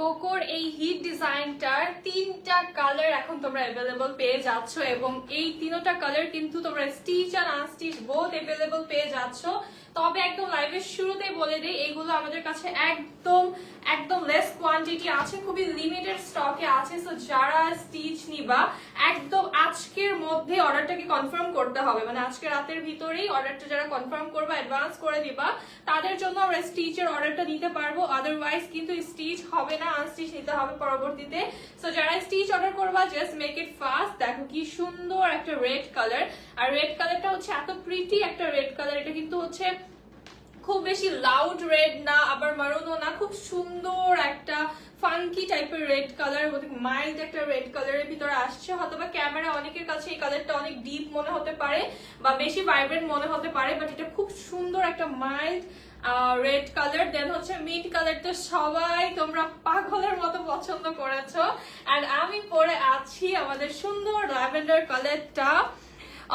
কোকোর এই হিট ডিজাইনটার 3টা কালার এখন তোমরা अवेलेबल পেয়ে যাচ্ছ এবং এই 3টা কালার কিন্তু তোমরা স্টিচ আর আনস্টিচ বোথ अवेलेबल পেয়ে যাচ্ছ। তবে একদম লাইভের শুরুতেই বলে দেই এগুলো আমাদের কাছে একদম একদম লেস কোয়ান্টিটি আছে, খুবই লিমিটেড স্টকে আছে। সো যারা স্টিচ নিবা একদম আজকের মধ্যে অর্ডারটাকে কনফার্ম করতে হবে, মানে আজকে রাতের ভিতরেই অর্ডারটা যারা কনফার্ম করবা অ্যাডভান্স করে দিবা তাদের জন্য আমরা স্টিচের অর্ডারটা দিতে পারবো, আদারওয়াইজ কিন্তু স্টিচ হবে না, আনস্টিচ নিতে হবে পরবর্তীতে। সো যারা স্টিচ অর্ডার করবা জাস্ট মেক ইট ফাস্ট। দেখো কি সুন্দর একটা রেড কালার, আর রেড কালারটা হচ্ছে এত প্রিটি একটা রেড কালার। এটা কিন্তু হচ্ছে খুব বেশি লাউড রেড না, আবার মারুনও না, খুব সুন্দর একটা ফাঙ্কি টাইপের রেড কালার, মাইল্ড একটা রেড কালারের ভিতরে আসছে। হয়তো বা ক্যামেরা অনেকের কাছে এই কালারটা অনেক ডিপ মনে হতে পারে বা বেশি ভাইব্রেন্ট মনে হতে পারে, বাট এটা খুব সুন্দর একটা মাইল্ড রেড কালার। দেন হচ্ছে মিড কালারটা সবাই তোমরা পাগলের মতো পছন্দ করেছো, আর আমি পরে আছি আমাদের সুন্দর ল্যাভেন্ডার কালারটা।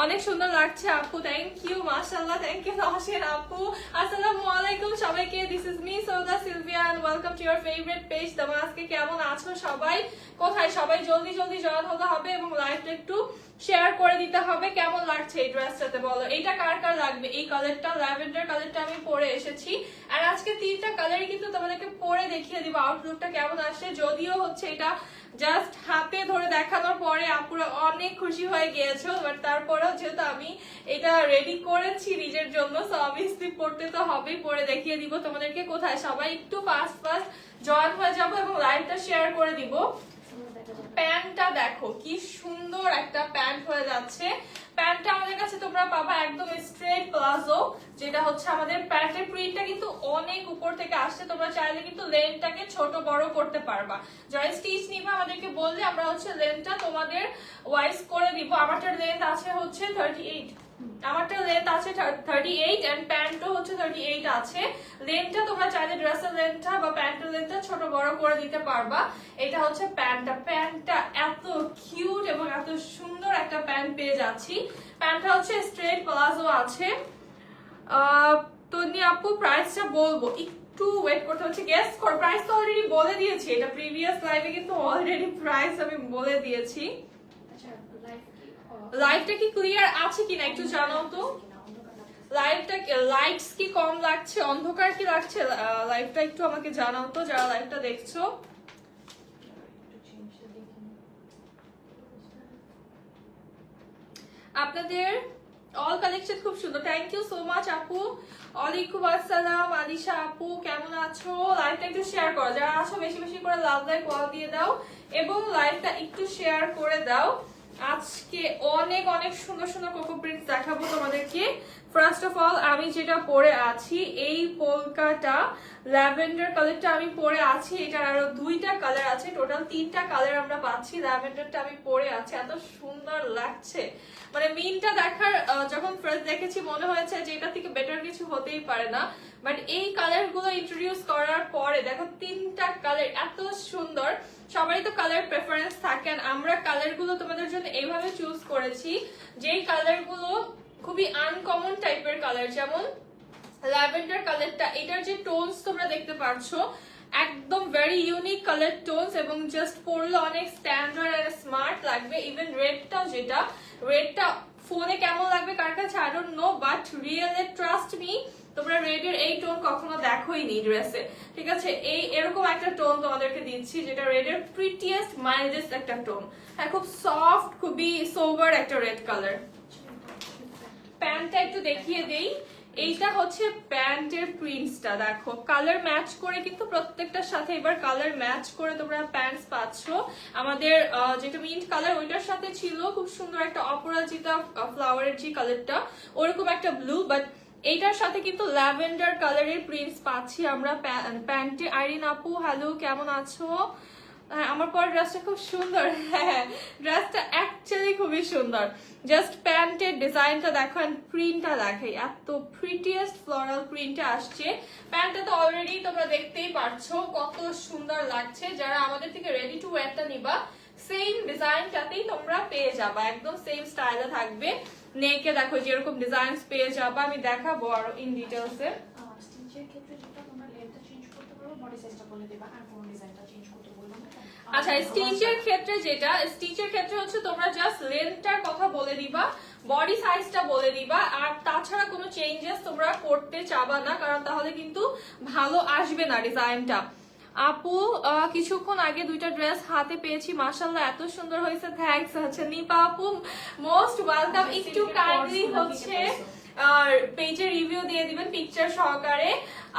অনেক সুন্দর লাগছে আপু, থ্যাংক ইউ, মাশাআল্লাহ, থ্যাংক ইউ নওশিন আপু। আসসালামু আলাইকুম সবাইকে, this is me Sauda Sylvia and welcome to your favourite page দামাস্কে। কেমন আছো সবাই, কোথায় সবাই? জলদি জলদি জয়েন হতে হবে এবং লাইভটা একটু শেয়ার করে দিতে হবে। কেমন লাগছে এই ড্রেসটাতে বলো, এইটা কার কার লাগবে? এই কালারটা ল্যাভেন্ডার কালারটা আমি পরে এসেছি, আর আজকে 3টা কালারই কিন্তু তোমাদেরকে পরে দেখিয়ে দিব আউটলুকটা কেমন আসে। যদিও হচ্ছে এটা জাস্ট হাতে ধরে দেখানোর পরে আপুরা অনেক খুশি হয়ে গিয়েছো, বাট তারপরেও যেহেতু আমি এটা রেডি করেছি নিজের জন্য, সো অবভিয়াসলি পড়তে তো হবেই, পরে দেখিয়ে দিব তোমাদেরকে। কোথায় সবাই একটু ফাস্ট ফাস্ট জয়েন হয়ে যাবো এবং লাইভটা শেয়ার করে দিব। প্যান্টটা দেখো কি সুন্দর একটা প্যান্ট হয়ে যাচ্ছে। প্যান্টটা আমাদের কাছে তোমরা পাবা একদম স্ট্রেট প্লাজো, যেটা হচ্ছে আমাদের প্যান্টের প্রিন্টটা কিন্তু অনেক উপর থেকে আসছে। তোমরা চাইলে কিন্তু লেন্থটাকে ছোট বড় করতে পারবা। যারা স্টিচ নিবা আমাদেরকে বললে আমরা হচ্ছে লেন্থটা তোমাদের ওয়াইজ করে দিব। আমারটার লেন্থ আছে হচ্ছে 38, আমারটা লেন্থ আছে 38 এন্ড প্যান্টও হচ্ছে 38 আছে। লেন্থটা তোমরা চাইলে ড্রেসের লেন্থটা বা প্যান্টের লেন্থটা ছোট বড় করে দিতে পারবা। এটা হচ্ছে প্যান্টটা, প্যান্টটা এত কিউট এবং এত সুন্দর একটা প্যান্ট পেয়ে যাচ্ছি। প্যান্টটা হচ্ছে স্ট্রেট প্লাজো আছে। তন্নি আপু প্রাইসটা বলবো, একটু ওয়েট করতে হচ্ছে, গেস কর। প্রাইস তো অলরেডি বলে দিয়েছি, এটা প্রিভিয়াস লাইভে কিন্তু অলরেডি প্রাইস আমি বলে দিয়েছি। লাইভটা কি ক্লিয়ার আছে কিনা একটু জানাও তো। লাইভটা লাইটস কি কম লাগছে, অন্ধকার কি লাগছে লাইভটা একটু আমাকে জানাও তো যারা লাইভটা দেখছো। আপনাদের অল কালেকশন খুব সুন্দর, থ্যাংক ইউ সো মাচ আপু। ওয়ালাইকুম আসসালাম আলিশা আপু, কেমন আছো? লাইভটা একটু শেয়ার করো, যারা আছো বেশি বেশি করে লাভ লাইক ওয়াও দিয়ে দাও এবং লাইভটা একটু শেয়ার করে দাও। আজকে অনেক অনেক সুন্দর সুন্দর কোকো প্রিন্টস দেখাবো তোমাদেরকে। ফার্স্ট অফ অল আমি যেটা পরে আছি এই পোলকাটা ল্যাভেন্ডার কালারটা আমি পরে আছি। এটার আরো 2টা কালার আছে, টোটাল 3টা কালার আমরা পাচ্ছি। ল্যাভেন্ডারটা আমি পরে আছি, এত সুন্দর লাগছে। মানে মিনটা দেখার যখন ফার্স্ট দেখেছি মনে হয়েছে যে এটা থেকে বেটার কিছু হতেই পারে না, বাট এই কালার গুলো ইন্ট্রোডিউস করার পরে দেখো 3টা কালার এত সুন্দর। সবারই তো কালার প্রেফারেন্স থাকেন, আমরা কালার গুলো তোমাদের জন্য এইভাবে চুজ করেছি যেই কালার গুলো খুবই আনকমন টাইপের কালার। যেমন ল্যাভেন্ডার কালারটা, এটার যে টোনস তোমরা দেখতে পাচ্ছো একদম ভেরি ইউনিক কালার টোনস এবং জাস্ট পরলে অনেক স্ট্যান্ডার্ড আর স্মার্ট লাগবে। ইভেন রেডটাও, যেটা রেডটা ফোনে কেমন লাগবে কার কাছে আই ডোন্ট নো, বাট রিয়েলে ট্রাস্ট মি তোমরা রেডের এই টোন কখনো দেখোইনি ড্রেসে, ঠিক আছে? এই এরকম একটা টোন তোমাদেরকে দিচ্ছি যেটা রেডের প্রিটিয়েস্ট মাইল্ডেস্ট একটা টোন। হ্যাঁ, খুব সফট, খুবই সোবার একটা রেড কালার। প্যান্টটা একটু দেখিয়ে দেই, এইটা হচ্ছে প্যান্টের প্রিন্টসটা। দেখো কালার ম্যাচ করে কিন্তু প্রত্যেকটার সাথে এবার কালার ম্যাচ করে তোমরা প্যান্টস পাচ্ছ। আমাদের যেটা মিন্ট কালার ওইটার সাথে ছিল খুব সুন্দর একটা অপরাজিতা ফ্লাওয়ারের যে কালারটা, ওরকম একটা ব্লু, বাট এইটার সাথে কিন্তু ল্যাভেন্ডার কালারের প্রিন্টস পাচ্ছি আমরা প্যান্টে। আইরিন আপু হ্যালো, কেমন আছো? আমার পর ড্রেসটা খুব সুন্দর। হ্যাঁ, ড্রেসটা অ্যাকচুয়ালি খুবই সুন্দর। জাস্ট প্যান্টের ডিজাইনটা দেখো এন্ড প্রিন্টটা দেখো, এত প্রিটিয়েস্ট ফ্লোরাল প্রিন্টটা আসছে। প্যান্টটা তো অলরেডি তোমরা দেখতেই পারছো কত সুন্দর লাগছে। যারা আমাদের থেকে রেডি টু ওয়্যারটা নিবা সেম ডিজাইনটাতেই তোমরা পেয়ে যাবা, একদম সেম স্টাইলে থাকবে। নেকে দেখো যেরকম ডিজাইনস পেয়ে যাবা, আমি দেখাবো আরো ইন ডিটেইলসে। স্টিচের ক্ষেত্রে যেটা তোমরা লেন্থটা চেঞ্জ করতে পারো, বডি সাইজটা বলে দিবা, আর কোন ডিজাইনটা চেঞ্জ করতে বলবো না। আচ্ছা, স্টিচের ক্ষেত্রে যেটা, স্টিচের ক্ষেত্রে হচ্ছে তোমরা জাস্ট লেন্থটার কথা বলে দিবা, বডি সাইজটা বলে দিবা, আর তাছাড়া কোনো চেঞ্জেস তোমরা করতে চাবা না, কারণ তাহলে কিন্তু ভালো আসবে না ডিজাইনটা। আপু কিছুক্ষণ আগে দুইটা ড্রেস হাতে পেয়েছি, মাশাআল্লাহ এত সুন্দর হয়েছে, থ্যাঙ্কস। হচ্ছে নিপা আপু মোস্ট ওয়েলকাম। একটু কাইন্ডলি হচ্ছে আর পেজে রিভিউ দিয়ে দিবেন পিকচার সহকারে।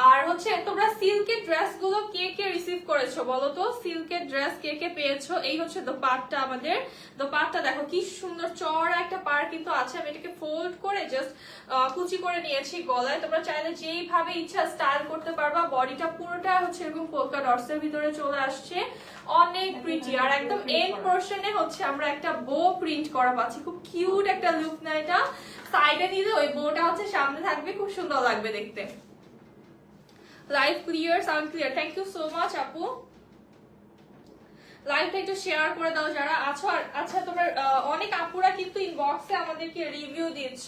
আর হচ্ছে তোমরা সিল্কের ড্রেস গুলো কে কে রিসিভ করেছো বলো তো, সিল্কের ড্রেস কে কে পেয়েছো? এই হচ্ছে দোপাট্টা, আমাদের দোপাট্টা দেখো কি সুন্দর চওড়া একটা পার কিন্তু আছে। আমি এটাকে ফোল্ড করে জাস্ট কুচি করে নিয়েছি গলায়। তোমরা চাইলে যেইভাবে ইচ্ছা স্টাইল করতে পারবা। বডিটা পুরোটা হচ্ছে এরকম পোলকা ডটস এর ভিতরে চলে আসছে, অনেক প্রিটি। আর একদম এন্ড পোরশনে হচ্ছে আমরা একটা বো প্রিন্ট করা পাচ্ছি, খুব কিউট একটা লুক না এটা। সাইডে নিলে ওই বোটা হচ্ছে সামনে থাকবে, খুব সুন্দর লাগবে দেখতে। Live clear, sound clear, thank you so much আপু। লাইভটা একটু শেয়ার করে দাও যারা আছো। আর আচ্ছা, তোমার অনেক আপুরা কিন্তু ইনবক্সে আমাদেরকে রিভিউ দিচ্ছ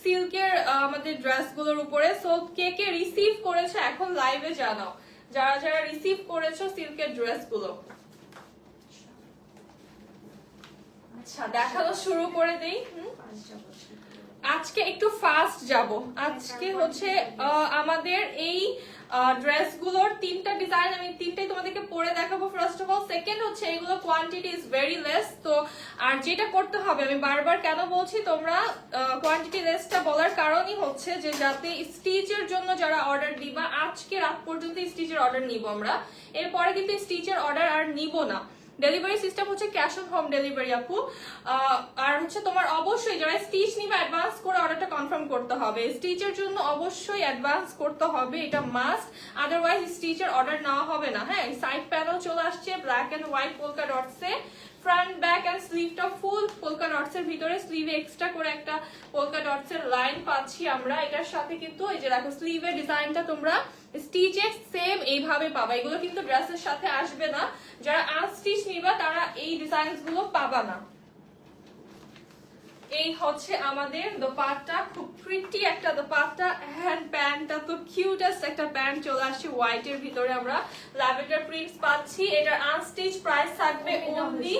সিল্কের আমাদের ড্রেসগুলোর উপরে। সো কে কে রিসিভ করেছো এখন লাইভে জানাও, যারা যারা রিসিভ করেছো সিল্কের ড্রেসগুলো। আচ্ছা, দেখানো শুরু করে দেই। আজকে একটু ফাস্ট যাব। আজকে হচ্ছে আমাদের এই ড্রেসগুলোর তিনটা ডিজাইন, আমি তিনটাই তোমাদেরকে পরে দেখাবো ফার্স্ট অফ অল। সেকেন্ড হচ্ছে এগুলো কোয়ান্টিটি ইজ ভেরি লেস। তো আর যেটা করতে হবে, আমি বারবার কেন বলছি তোমরা কোয়ান্টিটি লেসটা বলার কারণই হচ্ছে যে যাতে স্টিচের জন্য যারা অর্ডার দিবা, আজকে রাত পর্যন্ত স্টিচের অর্ডার নিব আমরা, এরপরে কিন্তু স্টিচের অর্ডার আর নিব না। ডেলিভারি সিস্টেম হচ্ছে ক্যাশ অন হোম ডেলিভারি আপু। আর হচ্ছে তোমার অবশ্যই যারা স্টিচ নিবে অ্যাডভান্স করে অর্ডারটা কনফার্ম করতে হবে। স্টিচের জন্য অবশ্যই অ্যাডভান্স করতে হবে, এটা মাস্ট, আদারওয়াইজ স্টিচের অর্ডার নেওয়া হবে না। হ্যাঁ, সাইড প্যানেল চলে আসছে ব্ল্যাক এন্ড হোয়াইট পোলকা ডটসে, ফ্রন্ট ব্যাক এন্ড স্লিভটা ফুল পোলকা ডটস এর ভিতরে, স্লিভে এক্সট্রা করে একটা পোলকা ডটস এর লাইন পাচ্ছি আমরা। এটার সাথে কিন্তু এই যে দেখো স্লিভের ডিজাইনটা তোমরা স্টিচে সেম এইভাবে পাবা, এগুলো কিন্তু ড্রেসের সাথে আসবে না। যারা আনস্টিচ নিবা তারা এই ডিজাইনস গুলো পাবা না। এই হচ্ছে আমাদের দোপাট্টা, খুব প্রিটি একটা দোপাট্টা। হ্যান্ড প্যান্টটা তো কিউটেস্ট একটা প্যান্ট চলে আসছে হোয়াইট এর ভিতরে, আমরা ল্যাভেন্ডার প্রিন্টস পাচ্ছি। এটার আনস্টিচ প্রাইস থাকবে অনলি,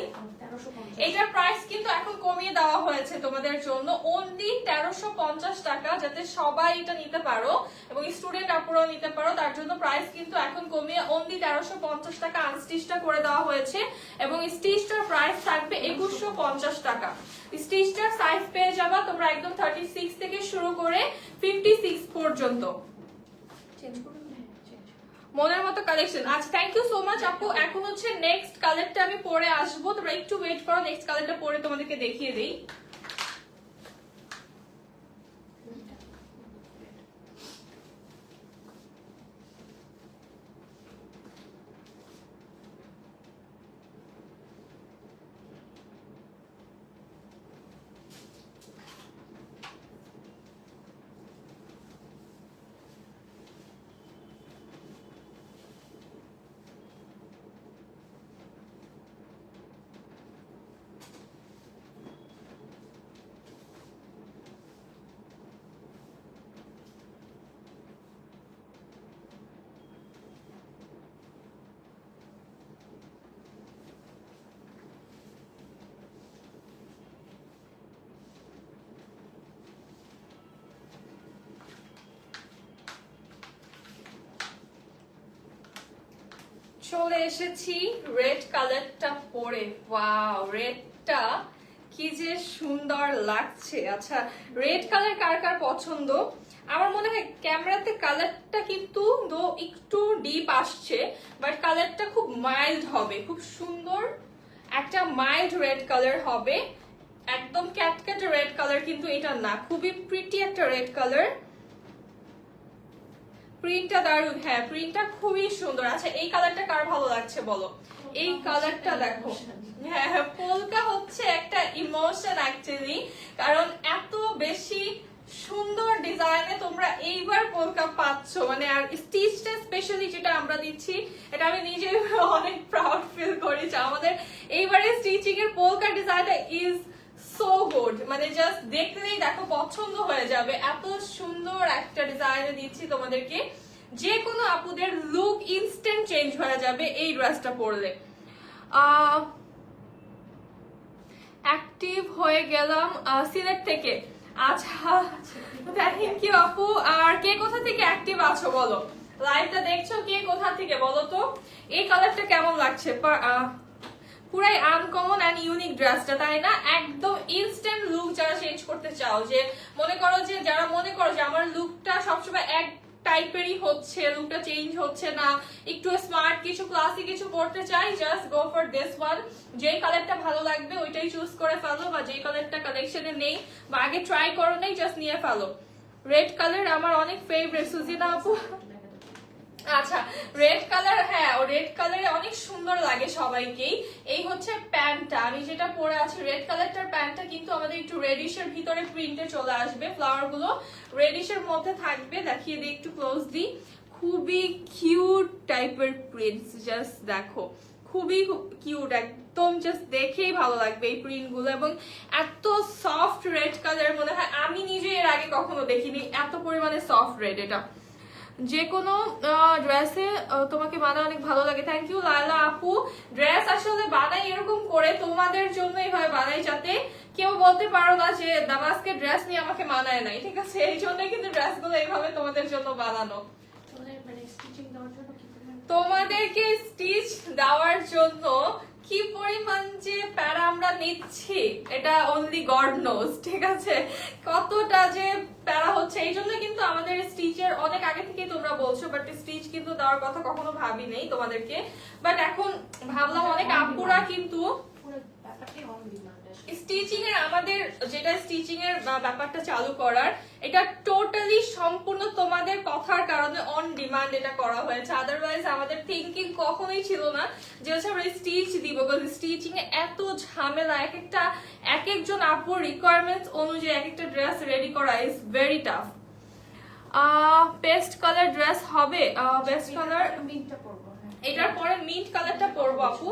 এটার প্রাইস কিন্তু এখন কমিয়ে দেওয়া হয়েছে তোমাদের জন্য, অনলি 1350 টাকা, যাতে সবাই এটা নিতে পারো এবং স্টুডেন্ট আপুরাও নিতে পারো। তার জন্য প্রাইস কিন্তু এখন কমিয়ে অনলি 1350 টাকা আনস্টিচটা করে দেওয়া হয়েছে এবং স্টিচটার প্রাইস থাকবে 2150 টাকা। স্টিচটার সাইজ পেয়ে যাবা তোমরা একদম 36 থেকে শুরু করে 56 পর্যন্ত। চেঞ্জ করুন মনের মতো কালেকশন। আচ্ছা, থ্যাংক ইউ সো মাচ আপু। এখন হচ্ছে নেক্সট কালারটা আমি পরে আসবো, তোমরা একটু ওয়েট করো, নেক্সট কালারটা পরে তোমাদেরকে দেখিয়ে দেই। চলে এসেছি রেড কালারটা পরে। ওয়াও, রেডটা কি যে সুন্দর লাগছে। আচ্ছা, রেড কালার কার কার পছন্দ? আমার মনে হয় ক্যামেরাতে কালারটা কিন্তু একটু ডিপ আসছে, বাট কালারটা খুব মাইল্ড হবে, খুব সুন্দর একটা মাইল্ড রেড কালার হবে। একদম ক্যাটক্যাট রেড কালার কিন্তু এটা না, খুবই প্রিটি একটা রেড কালার। প্রিন্টটা দারুণ, হ্যাঁ প্রিন্টটা খুবই সুন্দর। আচ্ছা, এই কালারটা কার ভালো লাগছে বলো? এই কালারটা দেখো, হ্যাঁ পোলকা হচ্ছে একটা ইমোশন অ্যাকচুয়ালি, কারণ এত বেশি সুন্দর ডিজাইনে তোমরা এইবার পোলকা পাচ্ছ, মানে আর স্টিচটা স্পেশালি যেটা আমরা দিচ্ছি, এটা আমি নিজে অনেক প্রাউড ফিল করি যে আমাদের এইবারে স্টিচিং এর পোলকা ডিজাইনটা ইজ সো গুড, মানে জাস্ট দেখলেই দেখো পছন্দ হয়ে যাবে, এত সুন্দর একটা ডিজাইনে দিচ্ছি তোমাদেরকে। যে কোনো আপুদের লুক ইনস্ট্যান্ট চেঞ্জ হয়ে যাবে এই ড্রেসটা পরলে। অ্যাক্টিভ হয়ে গেলাম সিলেট থেকে। আচ্ছা থ্যাংক ইউ আপু। আর কে কোথা থেকে অ্যাক্টিভ আছো বলো, লাইভটা দেখছো কে কোথা থেকে বলো তো। এই কালারটা কেমন লাগছে? পুরাই আনকমন এন্ড ইউনিক ড্রেসটা, তাই না? একদম ইনস্ট্যান্ট লুক যারা চেঞ্জ করতে চাও, যে মনে করো যে যারা মনে করো যে আমার লুকটা সবসময় এক টাইপেরই হচ্ছে, লুকটা চেঞ্জ হচ্ছে না, একটু স্মার্ট কিছু ক্লাসি কিছু পড়তে চাই, just go for this one. যেই কালারটা ভালো লাগবে ওইটাই চুজ করে ফেলো, বা যেই কালারটা কালেকশনে নেই বা আগে ট্রাই করো নেই জাস্ট নিয়ে ফেলো। রেড কালার আমার অনেক ফেভারিট সুজিনা আপু। আচ্ছা রেড কালার, হ্যাঁ ও রেড কালারে অনেক সুন্দর লাগে সবাইকেই। এই হচ্ছে প্যান্টটা আমি যেটা পরে আছি, রেড কালারটার প্যান্টটা কিন্তু আমাদের একটু রেডিশের ভিতরে প্রিন্টে চলে আসবে, ফ্লাওয়ার গুলো রেডিশের মধ্যে থাকবে। দেখিয়ে দিই একটু ক্লোজ দিই, খুবই কিউট টাইপের প্রিন্টস, জাস্ট দেখো খুবই কিউট, একদম জাস্ট দেখেই ভালো লাগবে এই প্রিন্ট গুলো। এবং এত সফট রেড কালার মনে হয় আমি নিজে এর আগে কখনো দেখিনি, এত পরিমাণে সফট রেড। এটা যে কোনো ড্রেসে তোমাকে বানায় অনেক ভালো লাগে। থ্যাংক ইউ লায়লা আপু। ড্রেস আসলে বানাই এরকম করে তোমাদের জন্য, এইভাবে বানাই যাতে কেউ বলতে পারো না যে দামাস্কের ড্রেস নিয়ে আমাকে মানায় নাই, ঠিক আছে? এই জন্যই কিন্তু ড্রেসগুলো এইভাবে তোমাদের জন্য বানানো। তোমাদেরকে স্টিচ দেওয়ার জন্য কি পরিমাণ যে প্যারা আমরা নিচ্ছি এটা অনলি গড নোজ, ঠিক আছে? কতটা যে প্যারা হচ্ছে, এই জন্য কিন্তু আমাদের স্টিচের অনেক আগে থেকে তোমরা বলছো, বাট স্টিচ কিন্তু দেওয়ার কথা কখনো ভাবি নেই তোমাদেরকে, বাট এখন ভাবলাম অনেক আপুরা কিন্তু স্টিচিং এর, আমাদের যেটা স্টিচিং এর ব্যাপারটা চালু করার, এটা টোটালি সম্পূর্ণ তোমাদের কথার কারণে অন ডিমান্ড এটা করা হয়েছে। আদারওয়াইজ আমাদের থিঙ্কিং কখনোই ছিল না যে হচ্ছে আমরা স্টিচ দিব, কারণ স্টিচিং এ এত ঝামেলা, এক একজন আপুর রিকোয়ারমেন্টস অনুযায়ী এক একটা ড্রেস রেডি করা is very tough. Paste colour dress হবে, পেস্ট কালার এটার পরে মিন্ট কালারটা পরবো আপু।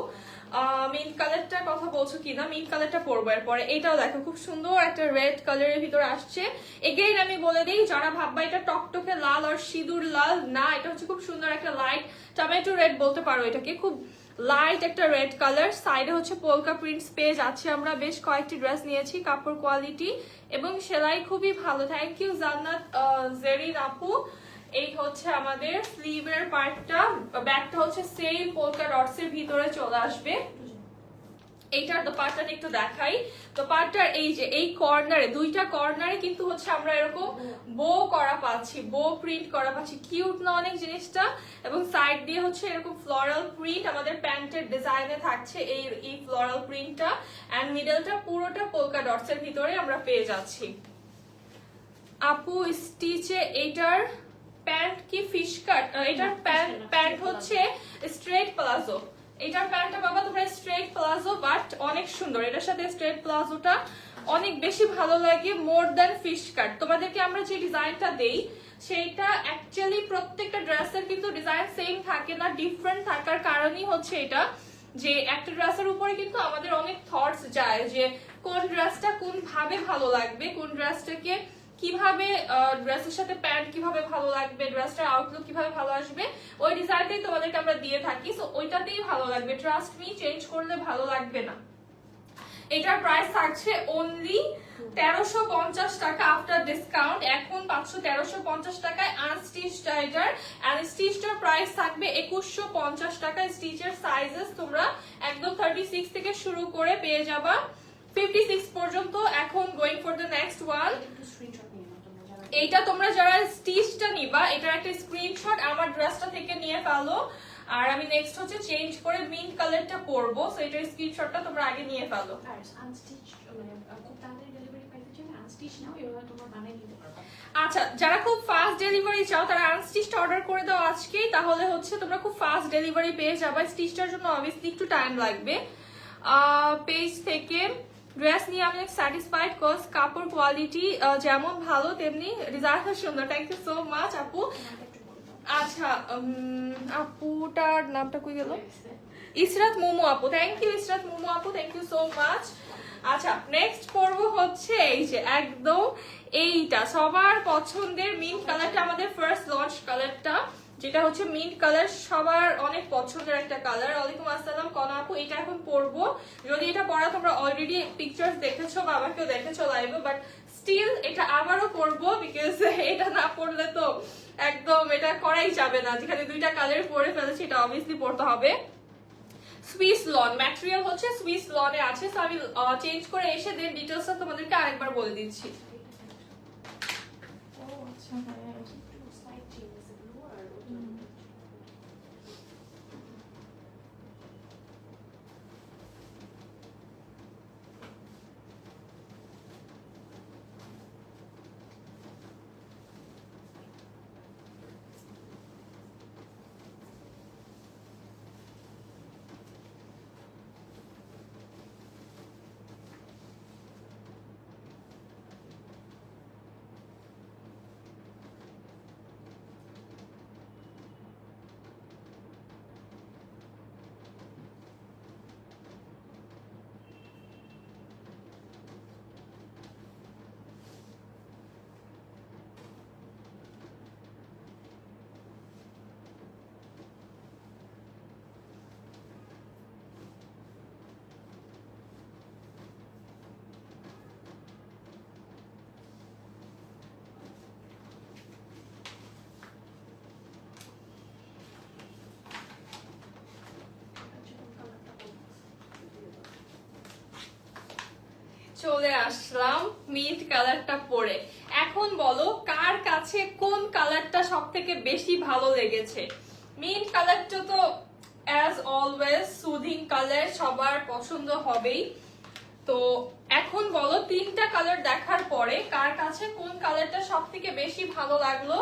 মিন্ট কালারটার কথা বলছো কিনা, মিন্ট কালারটা পরবো। এরপরে এটাও দেখো খুব সুন্দর একটা রেড কালারের ভিতরে আসছে। এগেইন আমি বলে দিই, যারা ভাববা এটা টকটকে লাল আর সিঁদুর লাল, না, এটা হচ্ছে খুব সুন্দর একটা লাইট টমেটো রেড বলতে পারো এটাকে, খুব লাইট একটা রেড কালার। সাইডে হচ্ছে পোলকা প্রিন্টস পেজ আছে। আমরা বেশ কয়েকটি ড্রেস নিয়েছি, কাপড় কোয়ালিটি এবং সেলাই খুবই ভালো। থ্যাংক ইউ জান্নাত জেরিন আপু। এই হচ্ছে আমাদের স্লিভের পার্টটা, ব্যাকটা হচ্ছে সেম পোলকা ডটস এর ভিতরে চলে আসবে। এইটার দোপাট্টাটা একটু দেখাই। দোপাট্টার এই যে এই কর্নারে, দুইটা কর্নারে কিন্তু হচ্ছে আমরা এরকম বো করা পাচ্ছি, বো প্রিন্ট করা পাচ্ছি। কিউট না অনেক জিনিসটা? এবং সাইড দিয়ে হচ্ছে এরকম ফ্লোরাল প্রিন্ট আমাদের প্যান্টের ডিজাইনে থাকছে এই ফ্লোরাল প্রিন্টটা, এন্ড মিডলটা পুরোটা পোলকা ডটস এর ভিতরে আমরা পেয়ে যাচ্ছি। আপু স্টিচে এইটার প্যান্ট কি ফিশ কাট? এটার প্যান্ট হচ্ছে স্ট্রেট প্লাজো। এটার প্যান্টটা বাবা তোমরা স্ট্রেট প্লাজো, বাট অনেক সুন্দর। এটার সাথে স্ট্রেট প্লাজোটা অনেক বেশি ভালো লাগে মোর দ্যান ফিশ কাট। তোমাদেরকে আমরা যে ডিজাইনটা দেই সেইটা অ্যাকচুয়ালি প্রত্যেকটা ড্রেসের কিন্তু ডিজাইন সেম থাকে না, ডিফারেন্ট থাকার কারণই হচ্ছে এটা যে একটা ড্রেসের উপরে কিন্তু আমাদের অনেক থটস যায় যে কোন ড্রেসটা কোন ভাবে ভালো লাগবে, কোন ড্রেসটাকে কিভাবে ড্রেসের সাথে প্যান্ট কিভাবে ভালো লাগবে, ড্রেসটার আউটলুক কিভাবে ভালো আসবে, ওই ডিজাইনটাই তোমাদেরকে আমরা দিয়ে থাকি। সো ওইটাতেই ভালো লাগবে, ট্রাস্ট মি, চেঞ্জ করলে ভালো লাগবে না। এটার প্রাইস থাকছে অনলি 1350 টাকা আফটার ডিসকাউন্ট। এখন পাচ্ছ 1350 টাকায় আনস্টিচড এটার, এন্ড স্টিচটার প্রাইস থাকবে 2150 টাকা। স্টিচের সাইজেস তোমরা একদম 36 থেকে শুরু করে পেয়ে যাবা 56 পর্যন্ত। এখন going for the next one. এইটা তোমরা যারা স্টিচটা নিবা এটার একটা স্ক্রিনশট আমার ড্রেসটা থেকে নিয়ে ফেলো, আর আমি নেক্সট হচ্ছে চেঞ্জ করে মিন্ট কালারটা পরবো। সো এটার স্ক্রিনশটটা তোমরা আগে নিয়ে ফেলো। আচ্ছা যারা খুব ফাস্ট ডেলিভারি চাও তারা আনস্টিচড অর্ডার করে দাও আজকেই, তাহলে হচ্ছে তোমরা খুব ফাস্ট ডেলিভারি পেয়ে যাবে। স্টিচটার জন্য অবভিয়াসলি একটু টাইম লাগবে। পেজ থেকে ড্রেস নিয়ে আমি স্যাটিসফাইড, কজ কাপড় কোয়ালিটি যেমন ভালো তেমনি ডিজাইনটা সুন্দর। থ্যাংক ইউ সো মাচ আপু। আচ্ছা আপুটার নামটা কই গেল? ইসরাত মোমো আপু। থ্যাংক ইউ ইসরাত মোমো আপু, থ্যাংক ইউ সো মাচ। আচ্ছা নেক্সট পর্ব হচ্ছে এই যে একদম এইটা সবার পছন্দের মিন্ট কালারটা, আমাদের ফার্স্ট লঞ্চ কালারটা। যেটা হচ্ছে মিন্ট কালার, সবার অনেক পছন্দের একটা কালার। ওয়ালাইকুম আসসালাম কনা আপু, এটা এখন পরবো। যদি এটা পরা তোমরা অলরেডি পিকচার্স দেখেছো বা আমাকেও দেখেছো লাইভে, বাট স্টিল এটা আবারও পরবো, বিকজ এটা না পরলে তো একদম এটা করাই যাবে না। যেখানে দুইটা কালার পরে ফেলেছি, এটা অবভিয়াসলি পরতে হবে। সুইস লন ম্যাটেরিয়াল হচ্ছে সুইস লনে আছে, সো আমি চেঞ্জ করে এসে দেন ডিটেইলসটা তোমাদেরকে আরেকবার বলে দিচ্ছি। ও আচ্ছা, হ্যাঁ একটু স্লাইড চেঞ্জ আছে ব্লু আর চলে আসলাম মিন্ট কালারটা পরে। এখন বলো কার কাছে কোন কালারটা সব থেকে বেশি ভালো লেগেছে? মিন্ট কালারটা তো অ্যাজ অলওয়েজ সুদিং কালার, সবার পছন্দ হবেই। তো এখন বলো তিনটা কালার দেখার পরে কার কাছে কোন কালারটা সব থেকে বেশি ভালো লাগলো।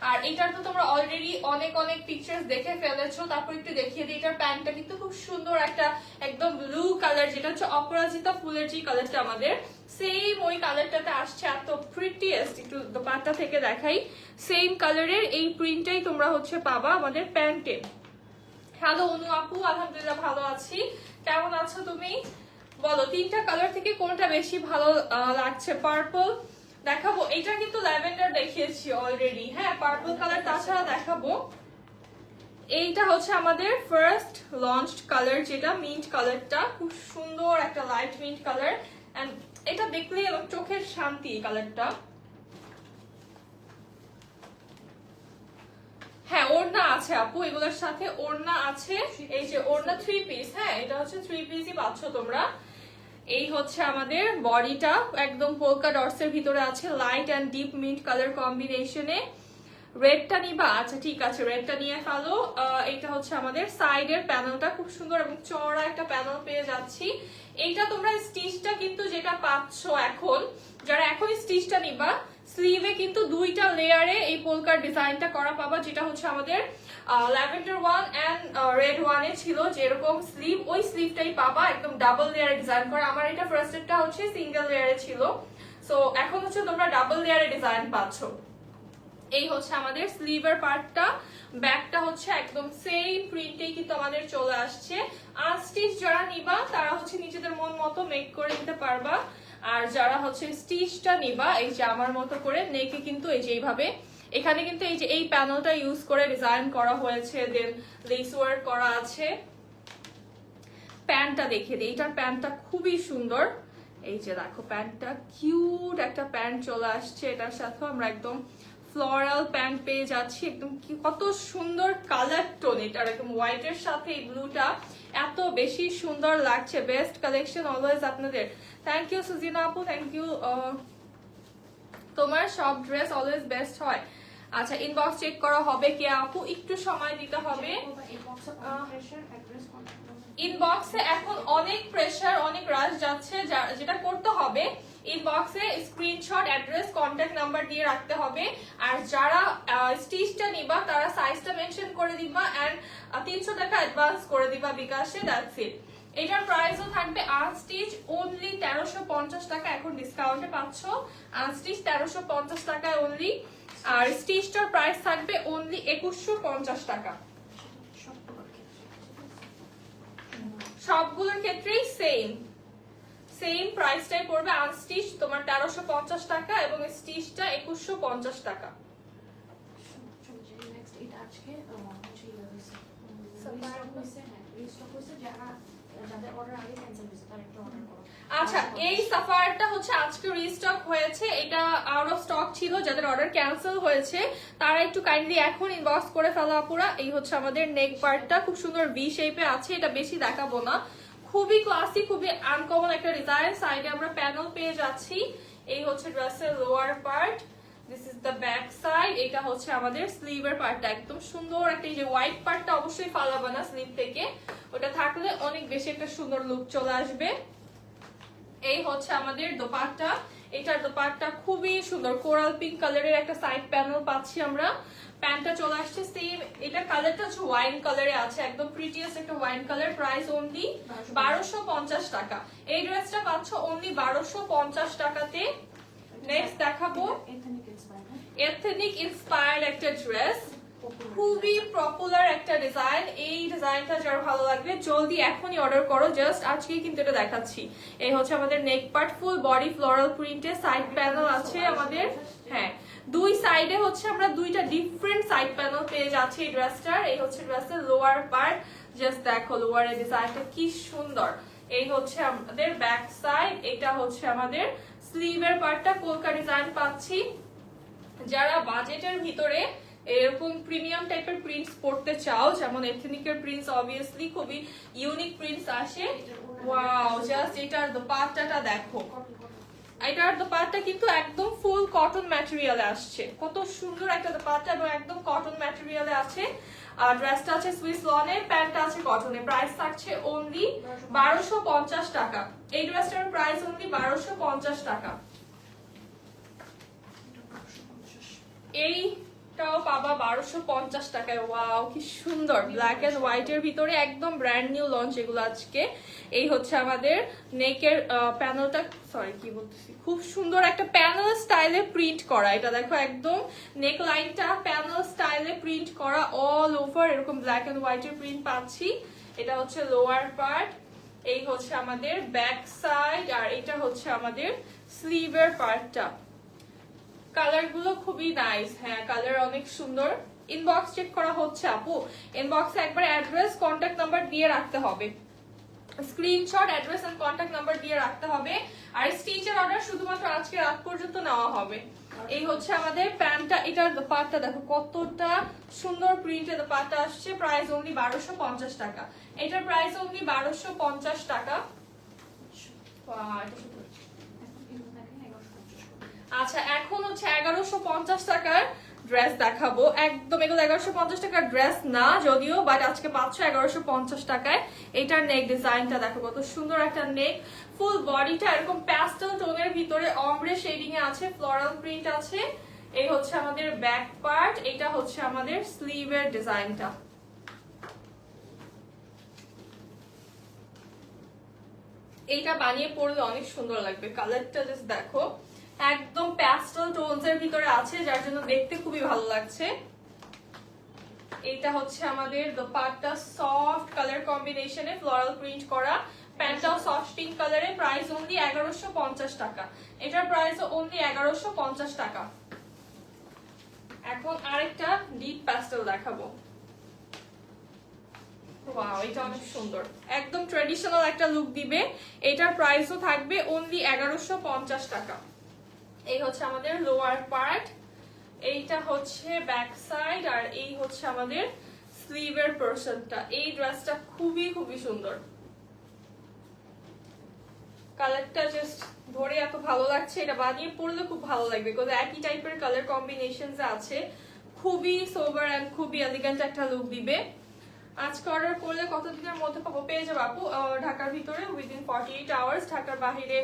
আর এটার তো তোমরা অলরেডি অনেক অনেক পিকচার্স দেখে ফেলেছো, তারপর একটু দেখিয়ে দিই। এটার প্যান্টটা কিন্তু খুব সুন্দর একটা একদম ব্লু কালার, যেটা হচ্ছে অপরাজিতা ফুলের যে কালারটা আমাদের সেম ওই কালারটাতে আসছে, এত প্রিটিয়েস্ট। একটু দোপাট্টা থেকে দেখাই, সেম কালারের এই প্রিন্টটাই তোমরা হচ্ছে পাবা আমাদের প্যান্টে। হ্যালো অনু আপু, আলহামদুলিল্লাহ ভালো আছি, কেমন আছো তুমি? বলো তিনটা কালার থেকে কোনটা বেশি ভালো লাগছে? পার্পল দেখাবো, এটা কিন্তু ল্যাভেন্ডার দেখিয়েছি অলরেডি। হ্যাঁ, পার্পল কালার তাছাড়া দেখাবো। এইটা হচ্ছে আমাদের ফার্স্ট লঞ্চড কালার, যেটা মিন্ট কালারটা, খুব সুন্দর একটা লাইট মিন্ট কালার। এন্ড এটা দেখলেই এবং চোখের শান্তি এই কালারটা। হ্যাঁ, ওড়না আছে আপু, এগুলোর সাথে ওড়না আছে। এই যে ওড়না 3 পিস, হ্যাঁ এটা হচ্ছে 3 পিসই পাচ্ছ তোমরা। এই হচ্ছে আমাদের বডিটা, একদম পোলকা ডটস এর ভিতরে আছে, light and deep mint colour কম্বিনেশনে। রেডটা নিবা? আচ্ছা ঠিক আছে, রেডটা নিয়ে ফেলো। এটা হচ্ছে আমাদের সাইডের প্যানেলটা, খুব সুন্দর এবং চওড়া একটা প্যানেল পেয়ে যাচ্ছি। এইটা তোমরা স্টিচটা কিন্তু যেটা পাচ্ছ এখন, যারা এখন স্টিচটা নিবা, স্লিভে কিন্তু দুইটা লেয়ারে এই পোলকার ডিজাইনটা করা পাবা, যেটা হচ্ছে আমাদের ল্যাভেন্ডার ওয়ান এন্ড রেড ওয়ানে ছিল যেরকম স্লিভ, ওই স্লিভটাই পাবা একদম ডাবল লেয়ারে ডিজাইন করা। আমার এটা ফার্স্টেরটা হচ্ছে সিঙ্গেল লেয়ারে ছিল, সো এখন হচ্ছে তোমরা ডাবল লেয়ারে ডিজাইন পাচ্ছ। এই হচ্ছে আমাদের স্লিভের পার্টটা, ব্যাকটা হচ্ছে একদম সেম প্রিন্টেই কিন্তু আমাদের চলে আসছে। আনস্টিচ যারা নিবা তারা হচ্ছে নিজেদের মন মতো মেক করে নিতে পারবা, আর যারা হচ্ছে স্টিচটা নিবা এই যে আমার মতো করে নেকে কিন্তু এই যে এইভাবে এখানে কিন্তু এই যে এই প্যানেলটা ইউজ করে ডিজাইন করা হয়েছে, দেন লেস ওয়ার্ক করা আছে। প্যান্টটা দেখিয়ে দিই, এটার প্যান্টটা খুবই সুন্দর। এই যে দেখো প্যান্টটা, কিউট একটা প্যান্ট চলে আসছে, এটার সাথে আমরা একদম ফ্লোরাল প্যান্ট পেয়ে যাচ্ছি। একদম কত সুন্দর কালার টোন এটার, একদম হোয়াইটের সাথে এই ব্লুটা এত বেশি সুন্দর লাগছে। বেস্ট কালেকশন অলওয়েজ আপনাদের। থ্যাংক ইউ সুজিনা আপু, থ্যাংক ইউ। তোমার সব ড্রেস অলওয়েজ বেস্ট হয়। আচ্ছা, ইনবক্স চেক করা হবে কি আপু? একটু সময় দিতে হবে। ইনবক্সে এখন অনেক প্রেসার, অনেক রাশ যাচ্ছে, যেটা করতে হবে ইনবক্সে স্ক্রিনশট, অ্যাড্রেস, কন্ট্যাক্ট নাম্বার দিয়ে রাখতে হবে। আর যারা স্টিচটা নিবা তারা সাইজটা মেনশন করে দিবা এন্ড 300 টাকা অ্যাডভান্স করে দিবা বিকাশে, দ্যাটস ইট। এটার প্রাইসও থাকবে আনস্টিচ অনলি 1350 টাকা, এখন ডিসকাউন্টে পাচ্ছ। আনস্টিচ 1350 টাকায় অনলি, আর স্টিচটার প্রাইস থাকবে অনলি 2150 টাকা। সবগুলোর ক্ষেত্রেই সেম প্রাইসটাই পড়বে। আনস্টিচ তোমার 1350 টাকা এবং স্টিচটা 2150 টাকা। এটা আজকে রিস্টক হইছে, হ্যাঁ রিস্টক হইছে, যাদের অর্ডার আগে ক্যান্সেল হইছে তারা একটু অর্ডার করো। আচ্ছা, এই সাফারটা হচ্ছে আজকে রিস্টক হয়েছে, এটা আউট অফ স্টক ছিল, যাদের অর্ডার ক্যান্সেল হয়েছে তারা একটু কাইন্ডলি এখন ইনবক্স করে ফেলো আপুরা। এই হচ্ছে আমাদের নেক পার্টটা, খুব সুন্দর ভি শেপে আছে, এটা বেশি দেখাবো না, খুবই ক্লাসি, খুবই আনকমন একটা ডিজাইন। সাইডে আমরা প্যানেল পেয়ে যাচ্ছি। এই হচ্ছে ড্রেসের lower part, this is the back side. এটা হচ্ছে আমাদের স্লিভের পার্টটা, একদম সুন্দর একটা, এই যে হোয়াইট পার্টটা অবশ্যই ফালাবে না স্লিভ থেকে, ওটা থাকলে অনেক বেশি একটা সুন্দর লুক চলে আসবে। এই হচ্ছে আমাদের দোপাট্টা, এটার দোপাট্টা খুবই সুন্দর, কোরাল পিঙ্ক কালারের একটা সাইড প্যানেল পাচ্ছি আমরা। প্যান্টটা চলে আসছে সেম, এটা কালারটা হচ্ছে ওয়াইন কালারে আছে, একদম প্রিটিয়েস্ট একটা ওয়াইন কালার। প্রাইস অনলি 1250 টাকা। এই ড্রেসটা পাচ্ছ অনলি 1250 টাকাতে। নেক্সট দেখাবো এথনিক ইন্সপায়ার্ড একটা ড্রেস, খুবই পপুলার একটা ডিজাইন। এই ডিজাইনটা যার ভালো লাগবে জলদি এখনই অর্ডার করো, জাস্ট আজকেই কিন্তু এটা দেখাচ্ছি। এই হচ্ছে আমাদের neck part, full body floral প্রিন্টে, সাইড প্যানেল আছে আমাদের, হ্যাঁ দুই সাইডে হচ্ছে আমরা দুইটা ডিফারেন্ট সাইড প্যানেল পেয়ে যাচ্ছি এই ড্রেসটার। এই হচ্ছে ড্রেসের লোয়ার পার্ট, জাস্ট দেখো লোয়ারের ডিজাইনটা কি সুন্দর। এই হচ্ছে আমাদের ব্যাক সাইড, এটা হচ্ছে আমাদের স্লিভের পার্টটা, কলকা ডিজাইন পাচ্ছি। যারা বাজেটের ভিতরে এরকম প্রিমিয়াম টাইপের প্রিন্টস পড়তে চাও, যেমন এথনিকের প্রিন্টস অবভিয়াসলি খুবই ইউনিক প্রিন্টস আসে। ওয়াও, জাস্ট এটার দোপাট্টাটা দেখো, এটার দোপাট্টা কিন্তু একদম ফুল কটন ম্যাটেরিয়ালে আসছে, কত সুন্দর একটা দোপাট্টা এবং একদম কটন ম্যাটেরিয়ালে আছে। আর ড্রেসটা আছে সুইস লনের, প্যান্টটা আছে কটনে। প্রাইস থাকছে অনলি 1250 টাকা। এই ড্রেসটার প্রাইস অনলি 1250 টাকা। এইটাও পাবা 1250 টাকায়। ওয়াও কি সুন্দর, ব্ল্যাক এন্ড হোয়াইট এর ভিতরে, একদম ব্র্যান্ড নিউ লঞ্চ এগুলো আজকে। এই হচ্ছে আমাদের নেকের প্যানেলটা, সরি কি বলতেছি, খুব সুন্দর একটা প্যানেল স্টাইলে প্রিন্ট করা। এটা দেখো একদম নেক লাইনটা প্যানেল স্টাইলে প্রিন্ট করা, অল ওভার এরকম ব্ল্যাক এন্ড হোয়াইট এর প্রিন্ট পাচ্ছি। এটা হচ্ছে লোয়ার পার্ট, এই হচ্ছে আমাদের ব্যাক সাইড, আর এটা হচ্ছে আমাদের স্লিভের পার্টটা। কালার গুলো খুবই নাইস, হ্যাঁ কালার অনেক সুন্দর। ইনবক্স চেক করা হচ্ছে আপু, ইনবক্সে একবার অ্যাড্রেস কন্ট্যাক্ট নাম্বার দিয়ে রাখতে হবে, screenshot address and contact number দিয়ে রাখতে হবে। আর স্টিচের অর্ডার শুধুমাত্র আজকে রাত পর্যন্ত নেওয়া হবে। এই হচ্ছে আমাদের প্যান্টটা, এটার দোপাট্টা দেখো কতটা সুন্দর প্রিন্টের দোপাট্টা আসছে। প্রাইস অনলি 1250 টাকা। এটার প্রাইস অনলি 1250 টাকা। আচ্ছা, এখন হচ্ছে 1150 টাকার ড্রেস দেখাবো। একদম এগুলো 1150 টাকার ড্রেস না যদিও, বাট আজকে পাচ্ছ 1150 টাকায়। এটার নেক ডিজাইনটা দেখো কত সুন্দর একটা নেক, ফুল বডিটা এরকম প্যাস্টেল টোনের ভিতরে অমব্রে শেডিং এ আছে, ফ্লোরাল প্রিন্ট আছে। এই হচ্ছে আমাদের ব্যাক পার্ট, এটা হচ্ছে আমাদের স্লিভের ডিজাইনটা। এইটা বানিয়ে পরলে অনেক সুন্দর লাগবে, কালারটা জাস্ট দেখো একদম প্যাস্টেল টোনস এর ভিতরে আছে, যার জন্য দেখতে খুবই ভালো লাগছে। এটা হচ্ছে আমাদের দোপাট্টা, সফট কালার কম্বিনেশনে ফ্লোরাল প্রিন্ট করা, প্যান্টটাও সফট পিঙ্ক কালারে। প্রাইস অনলি 1150 টাকা। এটার প্রাইস অনলি 1150 টাকা। এখন আরেকটা ডিপ প্যাস্টেল দেখাবো। ওয়াও, এটা অনেক সুন্দর, একদম ট্রেডিশনাল একটা লুক দিবে। এটার প্রাইসও থাকবে অনলি 1150 টাকা। এই হচ্ছে আমাদের লোয়ার পার্ট, এইটা হচ্ছে ব্যাক সাইড, আর এই হচ্ছে আমাদের স্লিভের পোরশনটা। এই ড্রেসটা খুবই খুবই সুন্দর, কালারটা জাস্ট ধরে এত ভালো লাগছে, এটা বানিয়ে পরলে খুব ভালো লাগবে, বিকজ একই টাইপের কালার কম্বিনেশন আছে, খুবই সোবার এন্ড খুবই এলিগেন্ট একটা লুক দিবে। আজকে অর্ডার করলে কতদিনের মধ্যে পাবো? পেয়ে যাবো আপু ঢাকার ভিতরে উইদিন 48 আওয়ার্স, ঢাকার বাইরে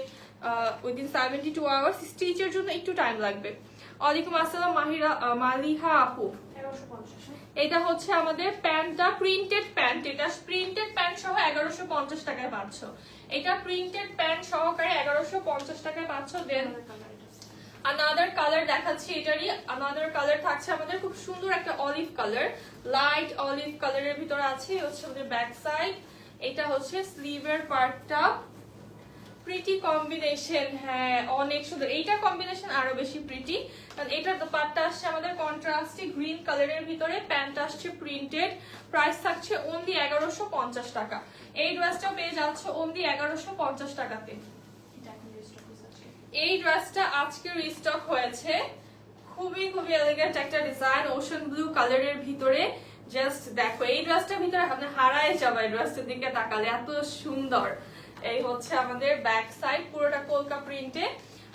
উইদিন 72 আওয়ার্স। স্টিচের জন্য একটু টাইম লাগবে। ওয়ালাইকুম আসসালাম মালিহা আপু। এটা হচ্ছে আমাদের প্যান্টটা, প্রিন্টেড প্যান্ট, এটা প্রিন্টেড প্যান্ট সহ 1150 টাকায় পাচ্ছ। এটা প্রিন্টেড প্যান্ট সহকারে 1150 টাকায় পাচ্ছ। দেন আনাদার কালার দেখাচ্ছি, এটারই আনাদার কালার থাকছে আমাদের, খুব সুন্দর একটা অলিভ কালার, লাইট অলিভ কালারের ভিতরে আছে। হচ্ছে আমাদের ব্যাক সাইড, এটা হচ্ছে স্লিভের পার্টটা। প্রিটি কম্বিনেশন, হ্যাঁ অনেক সুন্দর। এইটার কম্বিনেশন আরো বেশি প্রিটি, কারণ এটার দোপাট্টা আসছে আমাদের কন্ট্রাস্টে গ্রিন কালারের ভিতরে, প্যান্ট আসছে প্রিন্টেড, প্রাইস থাকছে অনলি 1150 টাকা। এই ড্রেসটা পেয়ে যাচ্ছে অনলি 1150 টাকাতে। এটা এখন রিস্টক হয়েছে আজকে। এই ড্রেসটা আজকে রিস্টক হয়েছে, খুবই খুবই এলিগেন্ট একটা ডিজাইন, ওশান ব্লু কালারের ভিতরে। জাস্ট দেখো এই ড্রেসটার ভিতরে আপনি হারায় যাবে এই ড্রেসটার দিকে তাকালে, এত সুন্দর। এই হচ্ছে আমাদের ব্যাক সাইড, পুরোটা কলকা প্রিন্টে,